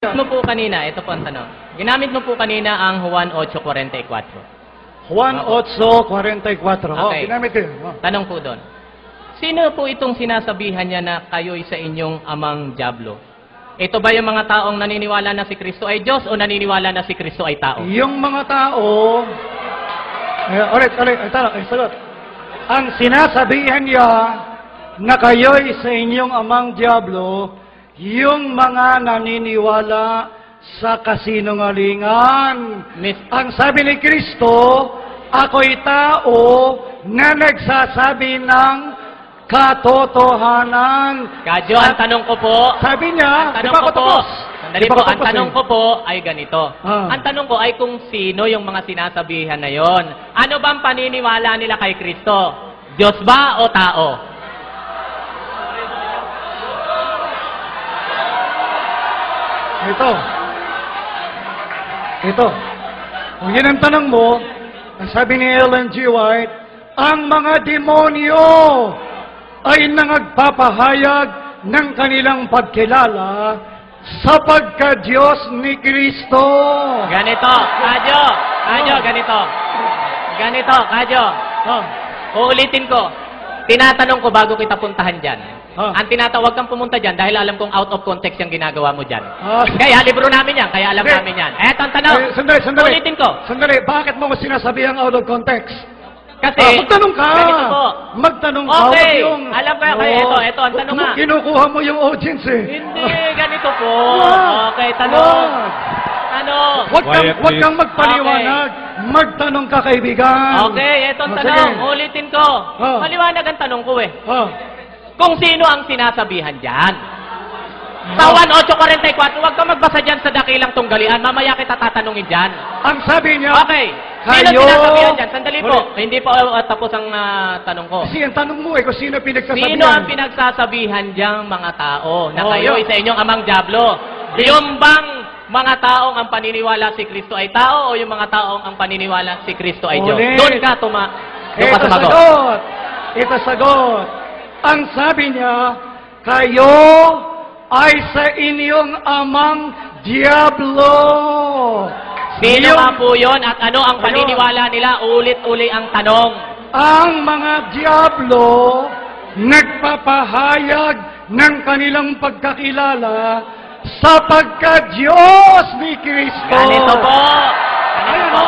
mo po kanina, ito po ang tanong. Ginamit mo po kanina ang Juan 8:44. Juan 8:44. Okay. Ginamit ko yun. Tanong po doon. Sino po itong sinasabihan niya na kayo'y sa inyong amang diablo? Ito ba yung mga taong naniniwala na si Kristo ay Diyos o naniniwala na si Kristo ay tao? Yung mga tao, sagot. Ang sinasabihan niya na kayo'y sa inyong amang diablo, yung mga naniniwala sa kasinungalingan. Ang sabi ni Kristo, ako'y tao na nagsasabi ng katotohanan. Kadyo, ang tanong ko po, Sabi niya, ang di tanong ba ko ako po, tapos? sandali po, ang tanong ko po ay ganito. Ah. Ang tanong ko ay kung sino yung mga sinasabihan na yon. Ano bang paniniwala nila kay Kristo? Diyos ba o tao? Ito. Kung yun ang tanong mo, ang sabi ni Ellen G. White, ang mga demonyo ay nangagpapahayag ng kanilang pagkilala sa pagka-Diyos ni Kristo. Ganito, Kadyo, ganito, Kadyo. Uulitin ko. Tinatanong ko bago kita puntahan dyan. Ang tinatawag kang pumunta dyan dahil alam kong out of context yung ginagawa mo dyan. Kaya libro namin yan, kaya alam namin yan. Eto ang tanong. Sandali. Ulitin ko. Sandali, bakit mo sinasabi ang out of context? Kasi, magtanong ka! ganito po. Magtanong ka. Okay, wag yung, alam ko yan. Kaya ito, ang tanong nga. Kinukuha mo yung audience eh. Hindi, ganito po. Wag. Okay, tanong. Huwag kang magpaliwanag. Magtanong ka, kaibigan. Okay, eto ang Sige. tanong. Ulitin ko. Oh. Maliwanag ang tanong ko eh. Oh. Kung sino ang sinasabihan dyan. Sa 1:8:44, huwag ka magbasa dyan sa dakilang tunggalian. Mamaya kita tatanungin dyan. Ang sabi niya, Okay. Sino kayo... sinasabihan dyan? Sandali po. Hindi po tapos ang tanong ko. Kasi ang tanong mo eh, kung sino pinagsasabihan. Sino ang pinagsasabihan dyang mga tao na kayo yun. sa inyong amang diablo? Yung bang mga taong ang paniniwala si Kristo ay tao o yung mga taong ang paniniwala si Kristo ay Diyos? Ulit. Doon ka Ito sumagot. sagot. Ito sagot. Ang sabi niya, kayo ay sa inyong amang diablo. Sino nga po yun at ano ang paniniwala nila? Ulit-uli ang tanong. Ang mga diablo nagpapahayag ng kanilang pagkakilala sa pagka-Diyos ni Kristo. Ganito po. Ayun, Ganito po.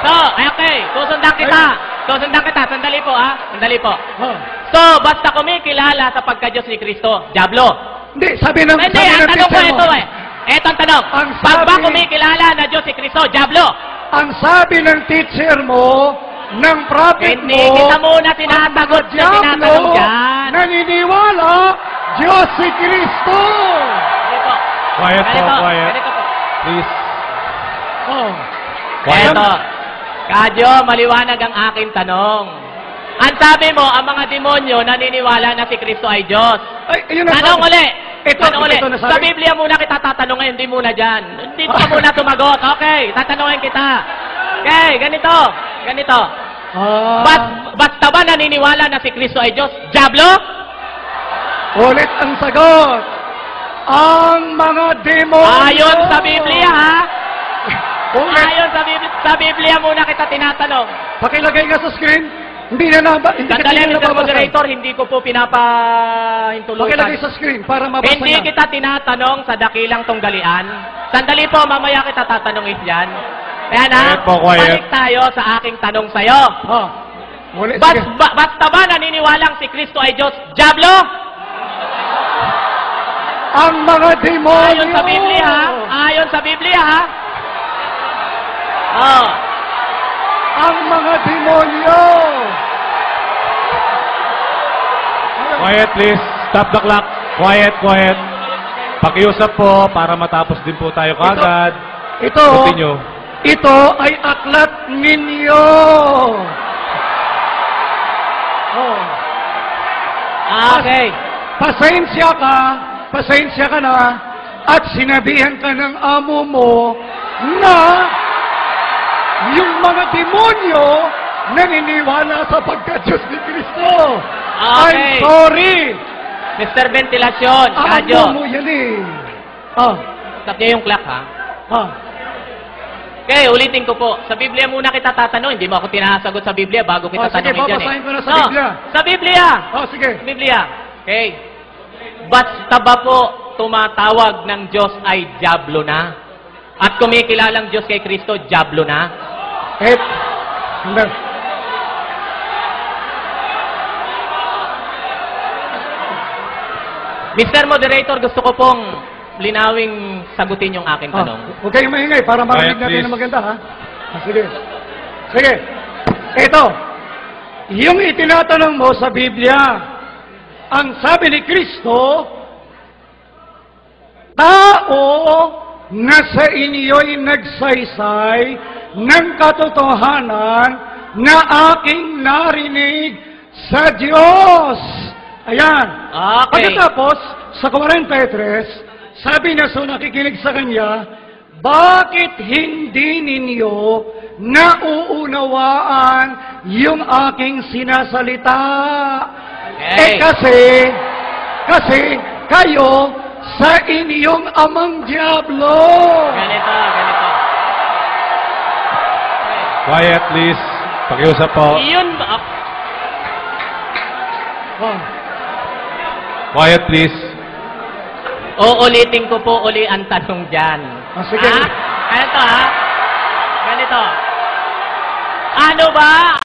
So, okay. Susundan kita. Sandali po, Sandali po. So, basta kumikilala sa pagka-Diyos ni Kristo, diablo. Hindi, sabi ng Hindi, ang tanong ko ito eh. Ito ang tanong. Ang Pag ba sabi- kumikilala na Diyos si Kristo, diablo? Ang sabi ng teacher mo, ng prophet Hindi mo, kita muna tinasagot sa tinatanong dyan. naniniwala, Diyos si Kristo. Ganito. Quiet po, Ganito. quiet. Ganito po. Please. Oh. Eto. Kadyo, maliwanag ang aking tanong. Ang sabi mo, ang mga demonyo naniniwala na si Kristo ay Diyos. Ay, ayun ang Tanong sabi. uli. Ito, Tanong uli. ito nasabi. Sa Biblia muna kita tatanong ngayon, hindi muna dyan. Hindi ka muna sumagot. Okay, tatanungin kita. Okay, ganito. Ganito. Basta ba naniniwala na si Kristo ay Diyos? Diablo? Ulit ang sagot. Ang mga demonyo. Ayon sa Biblia, ha? Ulit. Ayon sa Biblia muna kita tinatanong. Pakilagay nga sa screen. Hindi Sandali, na Mr. nababasa. Moderator, hindi ko po pinapahintulutan. Pakilagay sa screen para mabasa Hindi niya. kita tinatanong sa dakilang tunggalian. Sandali po, mamaya kita tatanungin yan. Kaya na, Quiet po, quiet. balik tayo sa aking tanong sa'yo. Ulit, sige. Basta ba naniniwalang si Kristo ay Diyos? Diablo? Ang mga demonyo. Ayon sa Biblia, ha? Ayon sa Biblia, ha? Oh. Ang mga demonyo. Quiet, please. Stop the clock. Quiet. Pakiusap po para matapos din po tayo kagad. Continue. Ito ay aklat ninyo. Okay. Pasensya ka na, at sinabihan ka ng amo mo na yung mga demonyo naniniwala sa pagka-Diyos ni Kristo. Okay. I'm sorry. Mr. Ventilasyon, Kadyo. Amo mo yan eh. Ah, Stop niyo yung clock, ha? Ah, Okay, ulitin ko po. Sa Biblia muna kita tatanong. Hindi mo ako tinasagot sa Biblia bago kita sige, tanongin dyan babasahin ko na sa No, Biblia. Sa Biblia! oh, sige. Sa Biblia. Okay. Basta ba po tumatawag ng Diyos ay Diablo na? At kumikilalang Diyos kay Kristo, Diablo na? Hindi. Mr. Moderator, gusto ko pong linawing sagutin yung aking tanong. Huwag kayong maingay para marinig Quiet, natin please. na maganda, ha? Sige. Sige. Ito. Yung itinatanong mo sa Biblia, ang sabi ni Kristo, tao na sa inyo'y nagsaysay ng katotohanan na aking narinig sa Diyos. Ayan. Okay. Pagkatapos, sa 43, sabi niya sa nakikinig sa kanya, bakit hindi ninyo nauunawaan yung aking sinasalita? Okay. Kasi kayo sa inyong amang Diablo. Ganito. Quiet, please. Pakiusap po. Yun ba? Oh. Quiet, please. Uulitin ko po uli ang tanong dyan. Sige. Ha? Ganito, ha? Ganito. Ano ba